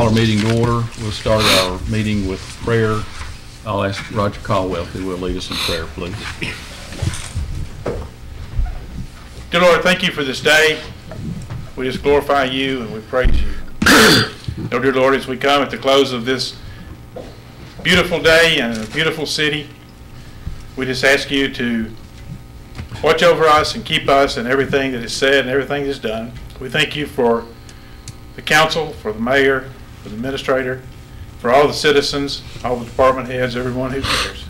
call our meeting to order. We'll start our meeting with prayer. I'll ask Roger Caldwell if he will lead us in prayer, please. Dear Lord, thank you for this day. We just glorify you and we praise you. Oh, dear Lord, as we come at the close of this beautiful day and a beautiful city, we just ask you to watch over us and keep us in everything that is said and everything that is done. We thank you for the council, for the mayor, for the administrator, for all the citizens, all the department heads, everyone who cares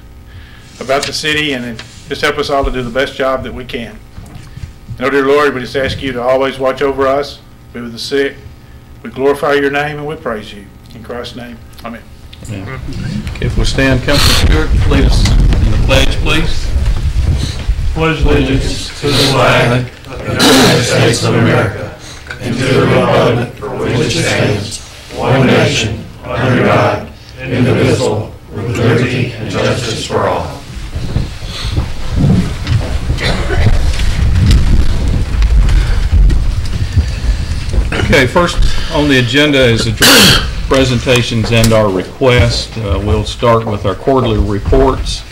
about the city, and just help us all to do the best job that we can. And, oh, dear Lord, we just ask you to always watch over us, be with the sick. We glorify your name and we praise you. In Christ's name, amen. Amen. Okay, if we stand, Councilman Stewart, lead us in the pledge, please. Pledge allegiance to the flag of the United States of America and to the republic for which it stands, one nation, under God, indivisible, with liberty and justice for all. Okay, first on the agenda is address presentations and our request. We'll start with our quarterly reports.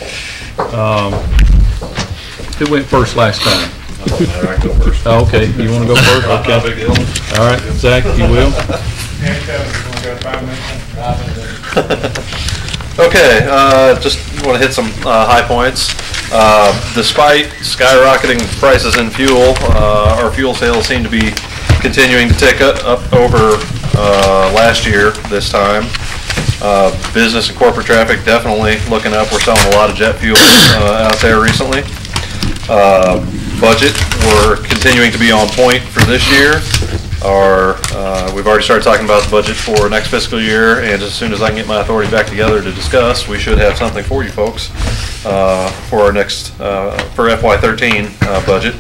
Who went first last time? I go first. Oh, okay, you want to go first? Okay. Big deal. All right, Zach, you will. Okay, just want to hit some high points. Despite skyrocketing prices in fuel, our fuel sales seem to be continuing to tick up over last year this time. Business and corporate traffic definitely looking up. We're selling a lot of jet fuel out there recently. Budget, we're continuing to be on point for this year. We've already started talking about the budget for next fiscal year, and as soon as I can get my authority back together to discuss, we should have something for you folks for our next for FY13 budget.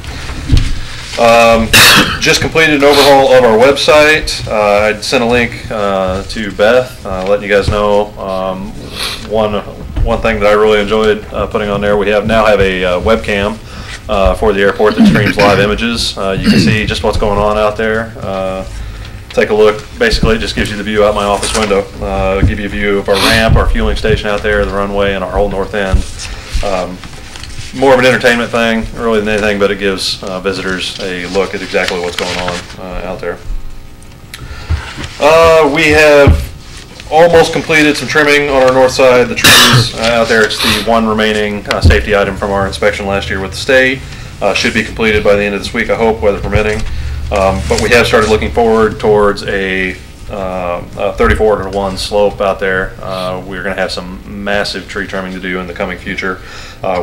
Just completed an overhaul of our website. I sent a link to Beth, letting you guys know one thing that I really enjoyed putting on there. We now have a webcam for the airport that streams live images. You can see just what's going on out there. Take a look. Basically, it just gives you the view out my office window. Give you a view of our ramp, our fueling station out there, the runway, and our whole north end. More of an entertainment thing, really, than anything, but it gives visitors a look at exactly what's going on out there. We have almost completed some trimming on our north side. The trees out there, it's the one remaining safety item from our inspection last year with the state. Should be completed by the end of this week, I hope, weather permitting. But we have started looking forward towards a 34-to-1 slope out there. We're going to have some massive tree trimming to do in the coming future.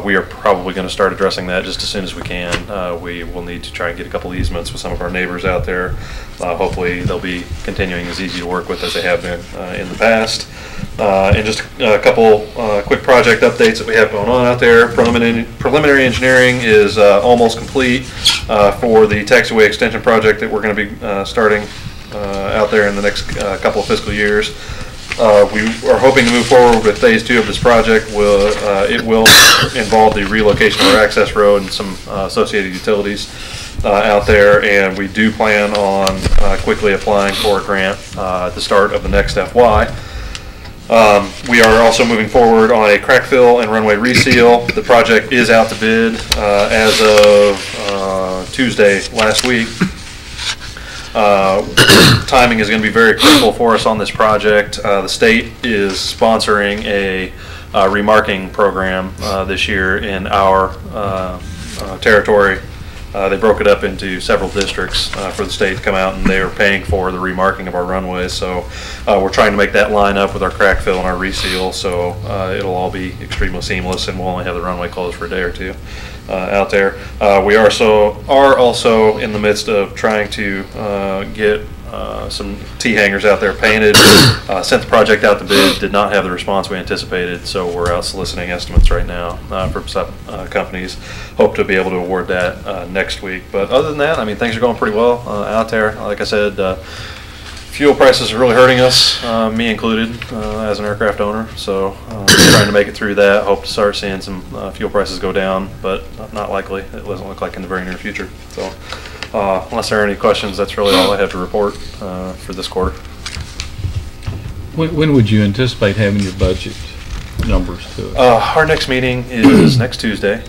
We are probably going to start addressing that just as soon as we can. We will need to try and get a couple easements with some of our neighbors out there. Hopefully they'll be continuing as easy to work with as they have been in the past. And just a couple quick project updates that we have going on out there. Preliminary engineering is almost complete for the taxiway extension project that we're going to be starting out there in the next couple of fiscal years. We are hoping to move forward with phase 2 of this project. It will involve the relocation of our access road and some associated utilities out there, and we do plan on quickly applying for a grant at the start of the next FY. We are also moving forward on a crack fill and runway reseal. The project is out to bid as of Tuesday last week. Timing is going to be very critical for us on this project. The state is sponsoring a remarking program this year in our territory. They broke it up into several districts for the state to come out, and they are paying for the remarking of our runways. So we're trying to make that line up with our crack fill and our reseal, so it'll all be extremely seamless, and we'll only have the runway closed for a day or two out there. We are also in the midst of trying to get some T-hangers out there painted. Sent the project out to bid, did not have the response we anticipated, so we're out soliciting estimates right now from some companies. Hope to be able to award that next week. But other than that, I mean, things are going pretty well out there. Like I said, fuel prices are really hurting us, me included, as an aircraft owner. So trying to make it through that. Hope to start seeing some fuel prices go down, but not likely. It doesn't look like in the very near future. So unless there are any questions, that's really all I have to report for this quarter. When would you anticipate having your budget numbers to it? Our next meeting is next Tuesday.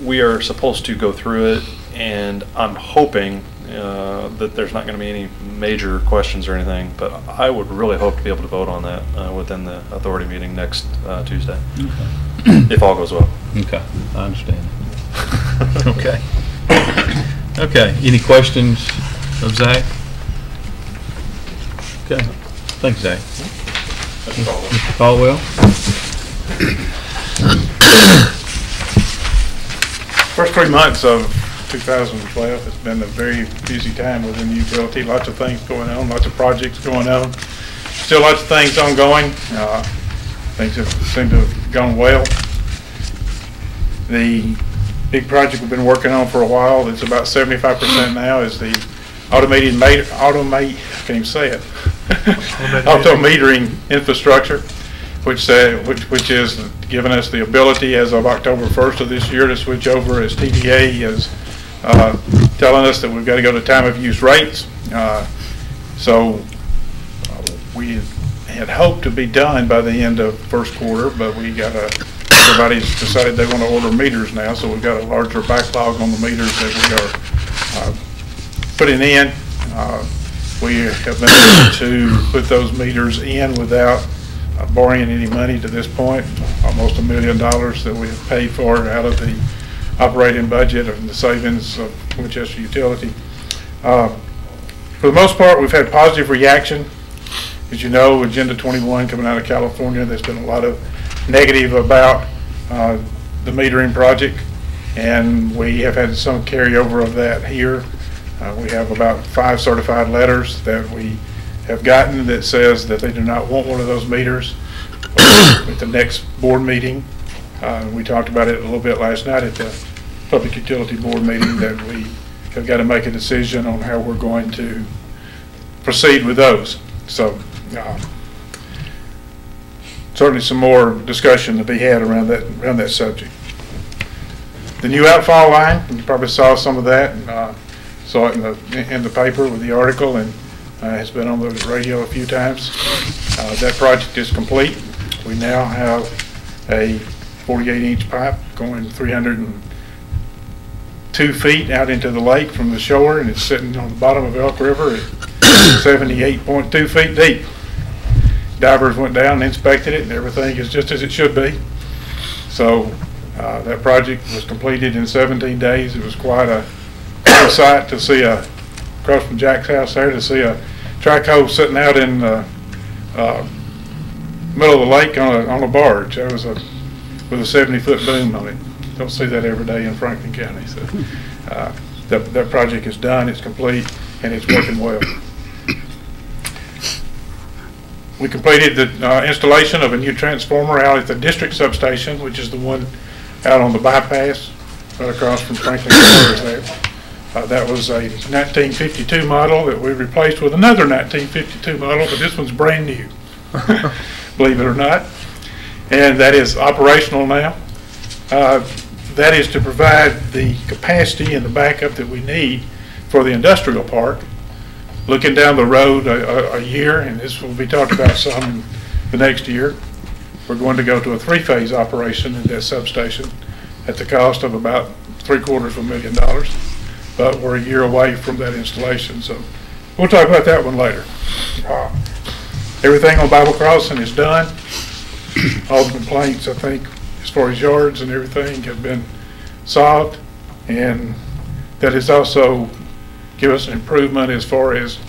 We are supposed to go through it, and I'm hoping that there's not going to be any major questions or anything, but I would really hope to be able to vote on that within the authority meeting next Tuesday, if all goes well. Okay, I understand. Okay. Okay, any questions of Zach? Okay, thanks, Zach. Mr. Caldwell? First 3 months of 2012 has been a very busy time within the utility. Lots of things going on, lots of projects going on. Still lots of things ongoing. Things have seemed to have gone well. The big project we've been working on for a while, that's about 75% now, is the auto metering infrastructure, which is giving us the ability as of October 1st of this year to switch over, as TDA is telling us that we've got to go to time of use rates. So we had hoped to be done by the end of first quarter, but everybody's decided they want to order meters now, so we've got a larger backlog on the meters that we are putting in. We have been able to put those meters in without borrowing any money to this point, almost $1 million that we have paid for out of the operating budget and the savings of Winchester Utility. For the most part, we've had positive reaction. As you know, Agenda 21 coming out of California, there's been a lot of negative about the metering project, and we have had some carryover of that here. We have about 5 certified letters that we have gotten that says that they do not want one of those meters at the next board meeting. We talked about it a little bit last night at the Public Utility Board meeting, that we have got to make a decision on how we're going to proceed with those. So certainly some more discussion to be had around that subject. The new outfall line, you probably saw some of that. Saw it in the paper with the article, and has been on the radio a few times. That project is complete. We now have a 48-inch pipe going 302 feet out into the lake from the shore, and it's sitting on the bottom of Elk River at 78.2 feet deep. Divers went down and inspected it, and everything is just as it should be. So that project was completed in 17 days. It was quite a sight to see across from Jack's house there, to see a trico sitting out in the middle of the lake on a barge. That was with a 70-foot boom on it. Don't see that every day in Franklin County. So that project is done, it's complete, and it's working well. We completed the installation of a new transformer out at the district substation, which is the one out on the bypass right across from Franklin County there. That was a 1952 model that we replaced with another 1952 model, but this one's brand new, believe it or not. And that is operational now. That is to provide the capacity and the backup that we need for the industrial park. Looking down the road a year, and this will be talked about some in the next year, we're going to go to a 3-phase operation in that substation at the cost of about $750,000. But we're a year away from that installation, so we'll talk about that one later. Everything on Bible Crossing is done. All the complaints, I think, as far as yards and everything, have been solved, and that has also given us an improvement as far as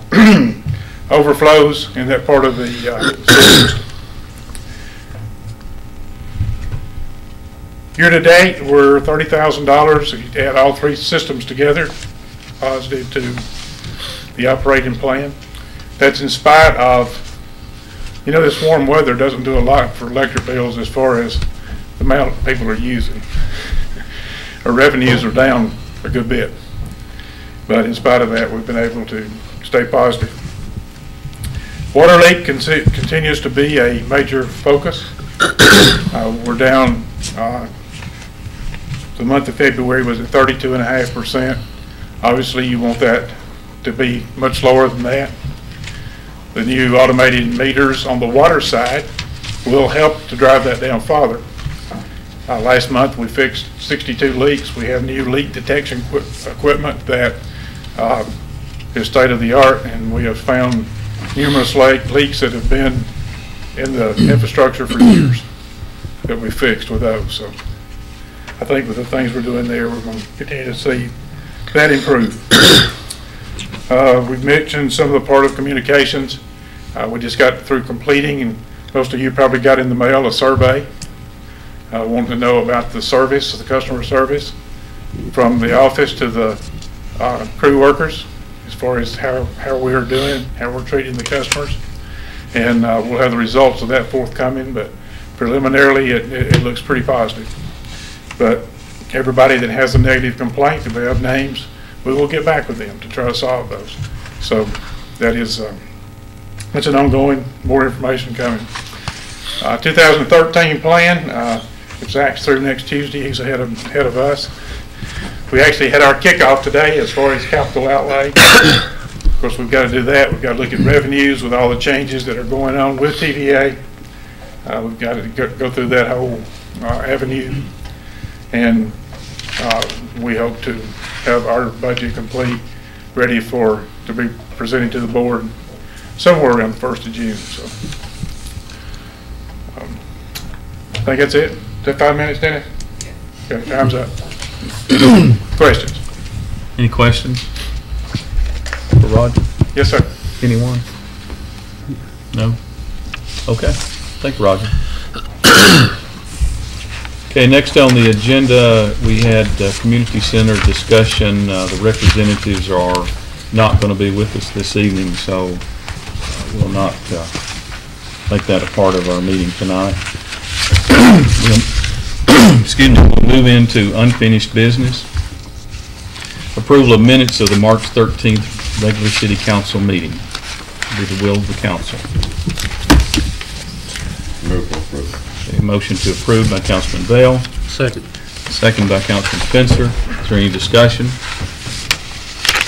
overflows in that part of the system. Year to date, we're $30,000 if you add all 3 systems together, positive to the operating plan. That's in spite of, this warm weather doesn't do a lot for electric bills as far as the amount people are using. Our revenues are down a good bit, but in spite of that, we've been able to stay positive. Water leak continues to be a major focus. We're down. The month of February was at 32.5%. Obviously, you want that to be much lower than that. The new automated meters on the water side will help to drive that down farther. Last month, we fixed 62 leaks. We have new leak detection equipment that is state-of-the-art, and we have found numerous leaks that have been in the infrastructure for years that we fixed with those. So I think with the things we're doing there, we're going to continue to see that improve. We've mentioned some of the part of communications. We just got through completing, and most of you probably got in the mail a survey. Wanting to know about the service, the customer service, from the office to the crew workers, as far as how we're doing, how we're treating the customers. And we'll have the results of that forthcoming, but preliminarily it looks pretty positive. But everybody that has a negative complaint, if they have names, we will get back with them to try to solve those. So that is, that's an ongoing, more information coming. 2013 plan, if Zach's through next Tuesday, he's ahead of us. We actually had our kickoff today as far as capital outlay. Of course, we've got to do that. We've got to look at revenues with all the changes that are going on with TVA. We've got to go through that whole avenue, and we hope to have our budget complete, ready to be presented to the board somewhere around the 1st of June. So I think that's it. Is that 5 minutes, Dennis? Okay, time's up. Questions? Any questions for Roger? Yes, sir. Anyone? No? Okay. Thank you, Roger. Okay, next on the agenda, we had community center discussion. The representatives are not going to be with us this evening, so we'll not make that a part of our meeting tonight. Excuse me, we'll move into unfinished business. Approval of minutes of the March 13th regular city council meeting. Be the will of the council. Move to approve. A motion to approve by Councilman Bell. Second. Second by Councilman Spencer. Is there any discussion?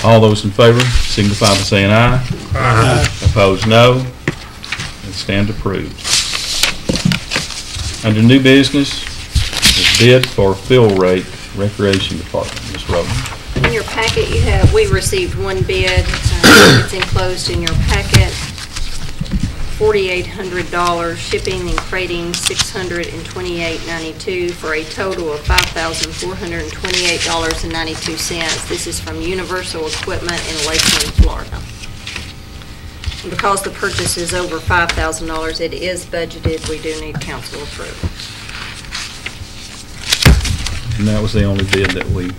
All those in favor signify by saying aye. Aye. Opposed, no. And stand approved. Under new business, the bid for fill rate Recreation Department. Ms. Rowland. In your packet, we received one bid. It's enclosed in your packet. $4,800, shipping and crating $628.92 for a total of $5,428.92. This is from Universal Equipment in Lakeland, Florida. And because the purchase is over $5,000, it is budgeted. We do need council approval. And that was the only bid that we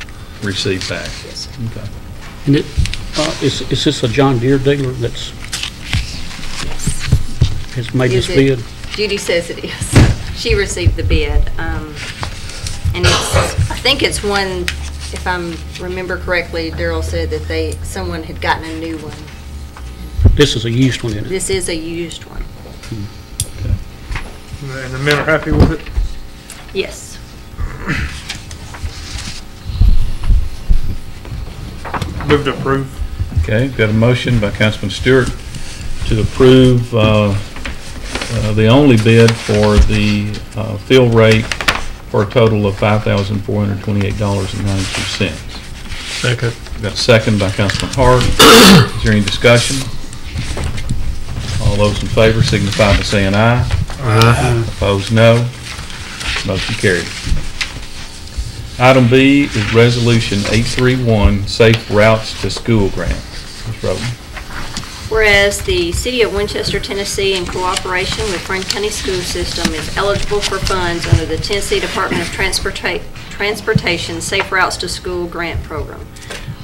received back. Yes, sir. Okay. And is this a John Deere dealer that's has made this bid? Judy says it is. She received the bid. And I think it's one, if I remember correctly, Daryl said that someone had gotten a new one. This is a used one, isn't it? This is a used one. And the men are happy with it? Yes. Move to approve. Okay, got a motion by Councilman Stewart to approve the only bid for the fill rate for a total of $5,428.92. Second. Got a second by Councilman Hart. Is there any discussion? All those in favor signify by saying aye. Aye. Opposed, no. Motion carried. Item B is Resolution 831, Safe Routes to School Grant. Ms. Rowland. Whereas the City of Winchester, Tennessee, in cooperation with Frank County School System, is eligible for funds under the Tennessee Department of Transportation Safe Routes to School Grant Program.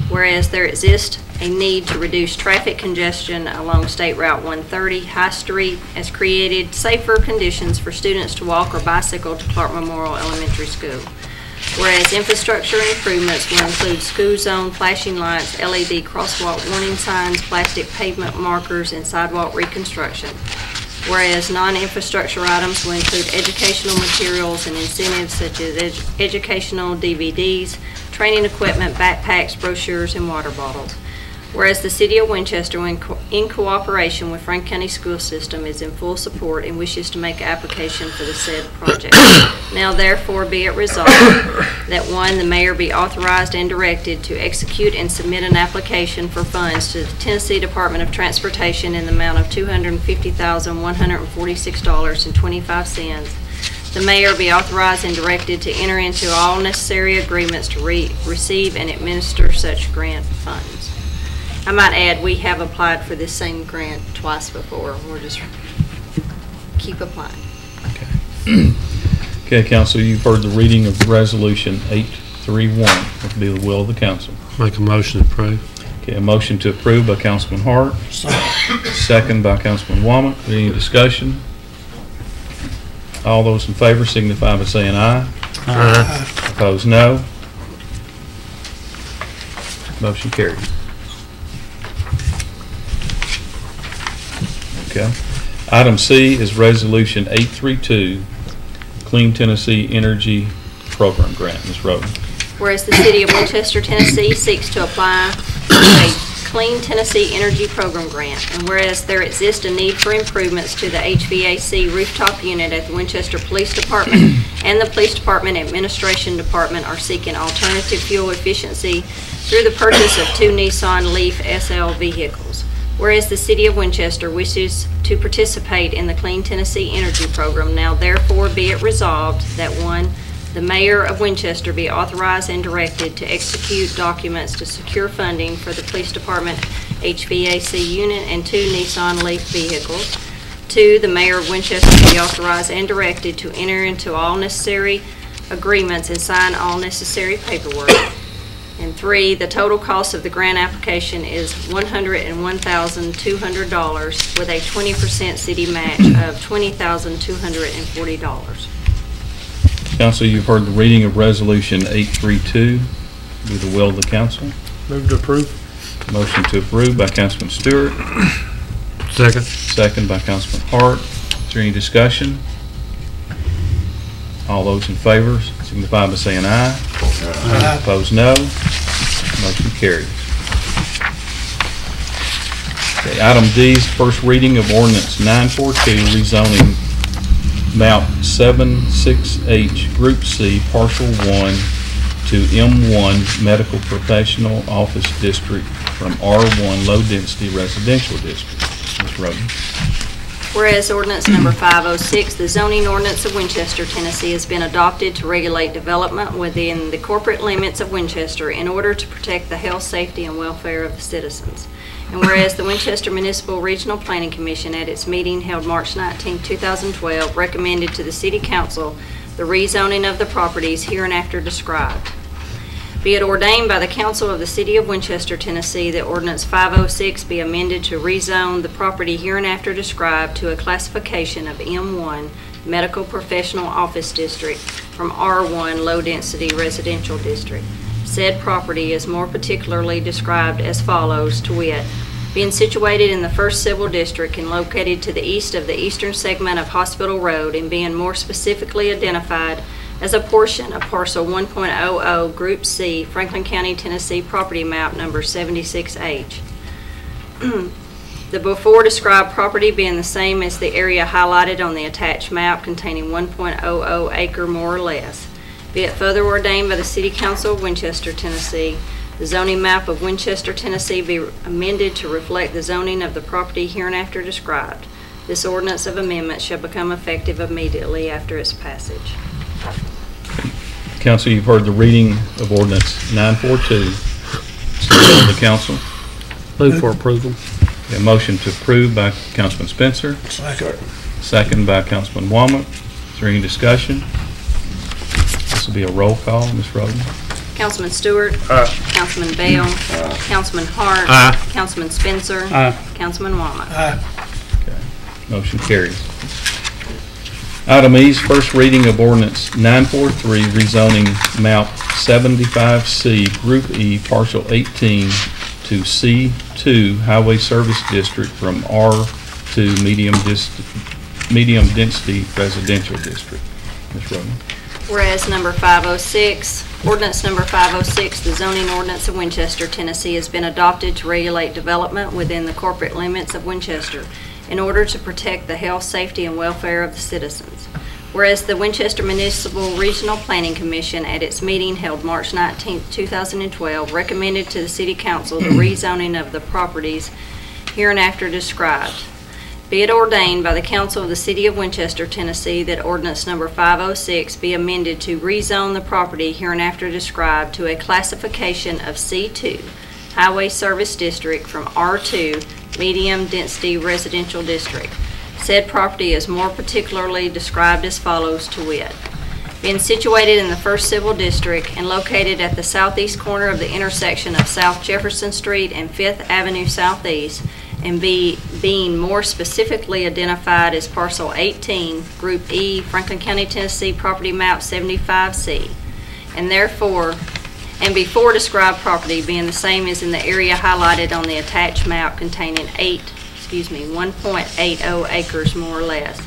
Whereas there exists a need to reduce traffic congestion along State Route 130, High Street, as created safer conditions for students to walk or bicycle to Clark Memorial Elementary School. Whereas infrastructure improvements will include school zone flashing lights, LED crosswalk warning signs, plastic pavement markers, and sidewalk reconstruction. Whereas non-infrastructure items will include educational materials and incentives such as educational DVDs, training equipment, backpacks, brochures, and water bottles. Whereas the City of Winchester, in cooperation with Franklin County School System, is in full support and wishes to make application for the said project. Now therefore be it resolved that 1, the mayor be authorized and directed to execute and submit an application for funds to the Tennessee Department of Transportation in the amount of $250,146.25. The mayor be authorized and directed to enter into all necessary agreements to receive and administer such grant funds. I might add, we have applied for this same grant twice before. We'll just keep applying. Okay, council, you've heard the reading of Resolution 831. What will be the will of the council? Make a motion to approve. Okay, a motion to approve by Councilman Hart. Second by Councilman Womack. Any discussion? All those in favor signify by saying aye. Aye. Opposed, no. Motion carries. Okay. Item C is Resolution 832, Clean Tennessee Energy Program Grant. Ms. Roden. Whereas the City of Winchester, Tennessee seeks to apply for a Clean Tennessee Energy Program grant, and whereas there exists a need for improvements to the HVAC rooftop unit at the Winchester Police Department and the Police Department Administration Department are seeking alternative fuel efficiency through the purchase of 2 Nissan Leaf SL vehicles. Whereas the City of Winchester wishes to participate in the Clean Tennessee Energy Program, now therefore be it resolved that 1, the mayor of Winchester be authorized and directed to execute documents to secure funding for the police department HVAC unit and 2 Nissan Leaf vehicles. 2, the mayor of Winchester be authorized and directed to enter into all necessary agreements and sign all necessary paperwork. And 3, the total cost of the grant application is $101,200 with a 20% city match of $20,240. Council, you've heard the reading of Resolution 832. Be the will of the council. Move to approve. Motion to approve by Councilman Stewart. Second. Second by Councilman Hart. Is there any discussion? All those in favor signify by saying aye. Aye. Opposed, no. Motion carries. Okay, item D is first reading of ordinance 942, rezoning map 76H Group C, Partial 1 to M1 Medical Professional Office District from R1 Low Density Residential District. Ms. Roden. Whereas ordinance number 506, the zoning ordinance of Winchester, Tennessee, has been adopted to regulate development within the corporate limits of Winchester in order to protect the health, safety, and welfare of the citizens. And whereas the Winchester Municipal Regional Planning Commission at its meeting held March 19, 2012, recommended to the City Council the rezoning of the properties hereinafter described. Be it ordained by the Council of the City of Winchester, Tennessee, that Ordinance 506 be amended to rezone the property hereinafter described to a classification of M1 Medical Professional Office District from R1 Low Density Residential District. Said property is more particularly described as follows, to wit, being situated in the 1st Civil District and located to the east of the eastern segment of Hospital Road and being more specifically identified as a portion of parcel 1.00 Group C, Franklin County, Tennessee property map number 76H. The before described property being the same as the area highlighted on the attached map containing 1.00 acre more or less. Be it further ordained by the City Council of Winchester, Tennessee, the zoning map of Winchester, Tennessee be amended to reflect the zoning of the property hereinafter described. This ordinance of amendment shall become effective immediately after its passage. Council, you've heard the reading of ordinance 942. It's the will of the council. Move for approval. A motion to approve by Councilman Spencer. Second. Second by Councilman Womack. Is there any discussion? This will be a roll call. Ms. Roden. Councilman Stewart. Aye. Councilman Bell. Councilman Hart. Aye. Councilman Spencer. Aye. Councilman Womack. Okay. Motion carries. Item E is first reading of ordinance 943, rezoning map 75C, Group E, Partial 18 to C2 Highway Service District from R to Medium Density Residential District. Ms. Roden. Whereas number 506, ordinance number 506, the zoning ordinance of Winchester, Tennessee, has been adopted to regulate development within the corporate limits of Winchester in order to protect the health, safety, and welfare of the citizens. Whereas the Winchester Municipal Regional Planning Commission at its meeting held March 19, 2012, recommended to the City Council the rezoning of the properties hereinafter described. Be it ordained by the Council of the City of Winchester, Tennessee, that ordinance number 506 be amended to rezone the property hereinafter described to a classification of C2, Highway Service District, from R2, Medium Density Residential District. Said property is more particularly described as follows, to wit: being situated in the 1st Civil District and located at the southeast corner of the intersection of South Jefferson Street and 5th Avenue Southeast, and being more specifically identified as Parcel 18, Group E, Franklin County, Tennessee, Property Map 75C, and before described property being the same as in the area highlighted on the attached map containing 1.80 acres more or less.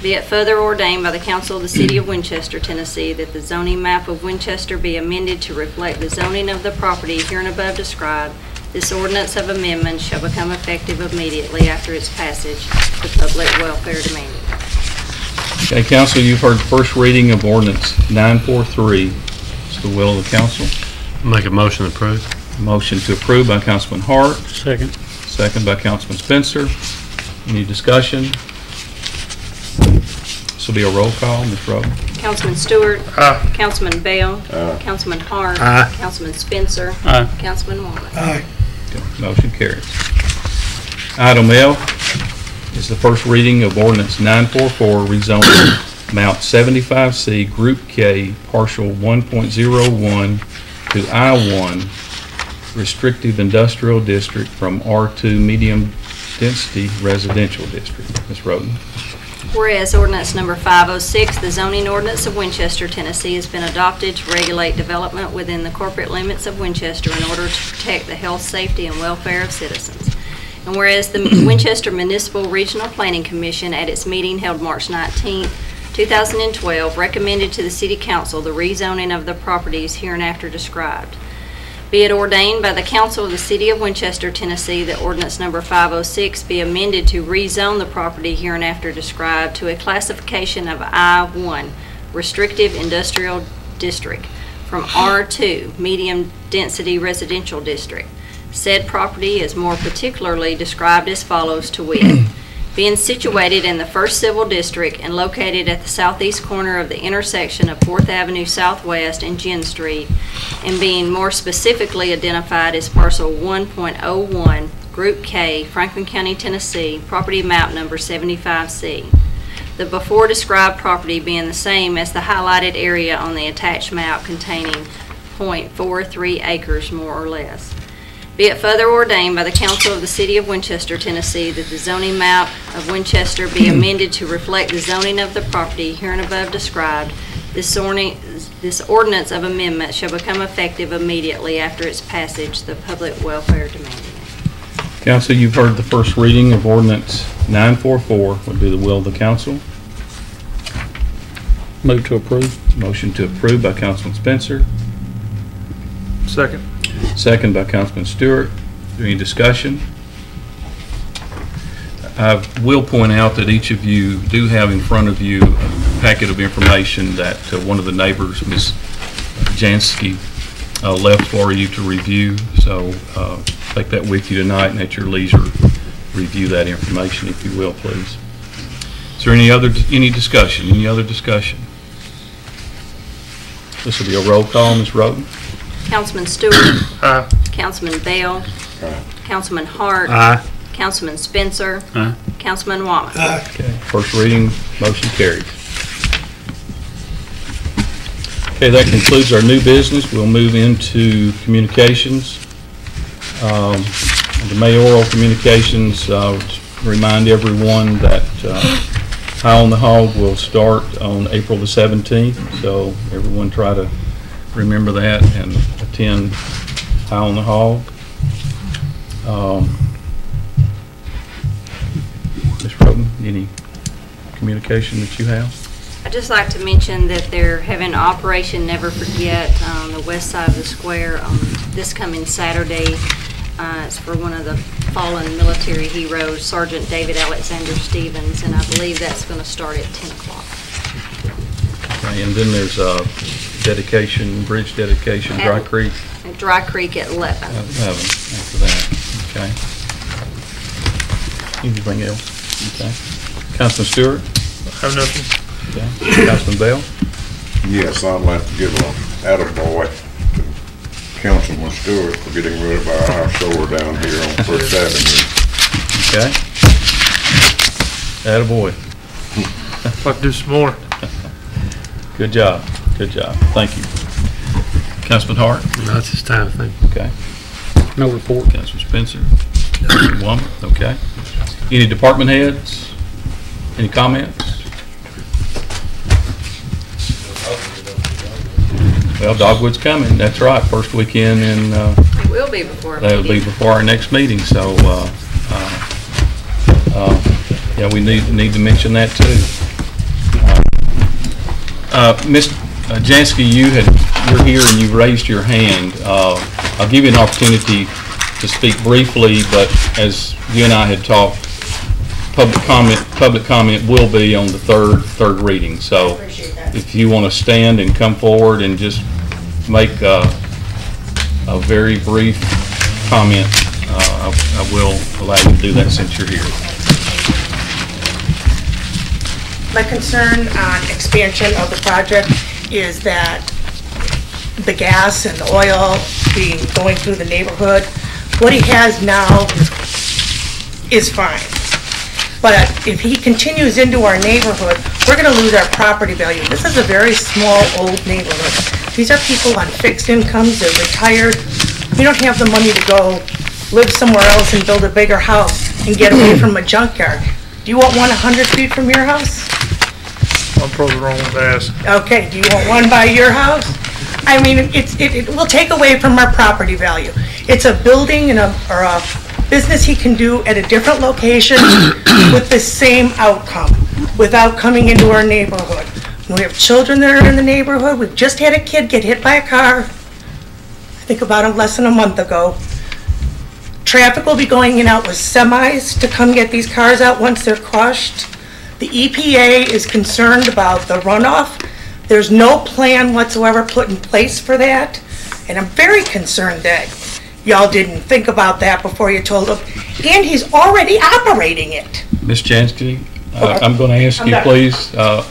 Be it further ordained by the Council of the City of Winchester, Tennessee, that the zoning map of Winchester be amended to reflect the zoning of the property hereinabove described. This ordinance of amendment shall become effective immediately after its passage, the public welfare demanding. Okay, council, you've heard the first reading of ordinance 943. It's the will of the council. Make a motion to approve. Motion to approve by Councilman Hart, Second. second by Councilman Spencer. Any discussion? This will be a roll call. Ms. Rowe? Councilman Stewart. Aye. Councilman Bell. Councilman Hart. Aye. Councilman Spencer. Aye. Councilman Wallace. Aye. Okay, motion carries. Item L is the first reading of ordinance 944, rezoning Mount 75C, Group K, partial 1.01 to I-1, restrictive industrial district from R2, medium density residential district. Ms. Roden. Whereas ordinance number 506, the zoning ordinance of Winchester, Tennessee, has been adopted to regulate development within the corporate limits of Winchester in order to protect the health, safety, and welfare of citizens. And whereas the Winchester Municipal Regional Planning Commission at its meeting held March 19, 2012, recommended to the City Council the rezoning of the properties hereinafter described. Be it ordained by the Council of the City of Winchester, Tennessee, that ordinance number 506 be amended to rezone the property hereinafter described to a classification of I-1, Restrictive Industrial District, from R2, Medium Density Residential District. Said property is more particularly described as follows, to wit: being situated in the 1st Civil District and located at the southeast corner of the intersection of 4th Avenue Southwest and Ginn Street, and being more specifically identified as Parcel 1.01, Group K, Franklin County, Tennessee, Property Map Number 75C. The before described property being the same as the highlighted area on the attached map containing .43 acres more or less. Be it further ordained by the Council of the City of Winchester, Tennessee, that the zoning map of Winchester be amended to reflect the zoning of the property hereinabove described. This ordinance of amendment shall become effective immediately after its passage, the public welfare demanding it. Council, you've heard the first reading of ordinance 944. Would be the will of the council. Move to approve. Motion to approve by Councilman Spencer, Second. second by Councilman Stewart. Is there any discussion? I will point out that each of you do have in front of you a packet of information that one of the neighbors, Ms. Jansky, left for you to review. So take that with you tonight, and at your leisure, review that information, if you will, please. Is there any discussion? Any other discussion? This will be a roll call. Ms. Roden? Councilman Stewart. Aye. Councilman Bell. Councilman Hart. Aye. Councilman Spencer. Aye. Councilman Wallace. Okay, first reading, motion carries. Okay, that concludes our new business. We'll move into communications. The mayoral communications, remind everyone that High on the Hog will start on April the 17th, so everyone try to remember that and attend High on the Hog. Ms. Roden, any communication that you have? I'd just like to mention that they're having Operation Never Forget on the west side of the square on this coming Saturday. It's for one of the fallen military heroes, Sergeant David Alexander Stevens, and I believe that's going to start at 10 o'clock. Okay, and then there's a dedication, bridge dedication, Dry Creek. At Dry Creek at 11. 11 after that. Okay. Anything else? Okay. Councilman Stewart? Have nothing. Okay. Councilman Bell? Yes, I'd like to give an attaboy to Councilman Stewart for getting rid of our store down here on First Avenue. Okay. Attaboy. If I could do some more. Good job. Good job. Thank you. Councilman Hart? No, it's just time, I think. Okay. No report. Councilman Spencer? Councilman Womack? Okay. Any department heads? Any comments? Well, Dogwood's coming. That's right. First weekend in, It will be before. that'll be before our next meeting. So, yeah, we need to mention that too. Ms. Jansky, you're here and you raised your hand. I'll give you an opportunity to speak briefly, but as you and I had talked, public comment will be on the third reading. So if you want to stand and come forward and just make a very brief comment, I will allow you to do that since you're here. My concern on expansion of the project is that the gas and the oil going through the neighborhood, what he has now is fine. But if he continues into our neighborhood, we're going to lose our property value. This is a very small, old neighborhood. These are people on fixed incomes, they're retired. We don't have the money to go live somewhere else and build a bigger house and get away from a junkyard. Do you want one 100 feet from your house? I'm probably the wrong one to ask. Okay, do you want one by your house? I mean, it will take away from our property value. It's a building and or a business he can do at a different location with the same outcome without coming into our neighborhood. We have children that are in the neighborhood. We've just had a kid get hit by a car, I think about less than a month ago. Traffic will be going in and out with semis to come get these cars out once they're crushed. The EPA is concerned about the runoff. There's no plan whatsoever put in place for that. And I'm very concerned that y'all didn't think about that before you told him. And he's already operating it. Ms. Jansky, Okay. I'm going to ask I'm you, done. please,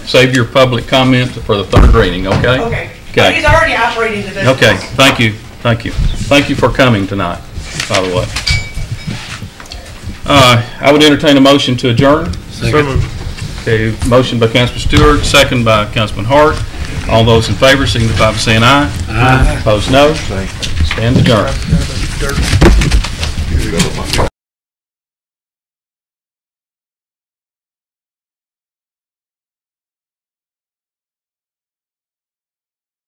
save your public comment for the third reading, okay? Okay. Okay. He's already operating the business. Okay, thank you, thank you. Thank you for coming tonight, by the way. I would entertain a motion to adjourn. So moved. Okay, motion by Councilman Stewart, second by Councilman Hart. All those in favor signify by saying aye. Aye. Opposed, no. Stand adjourned.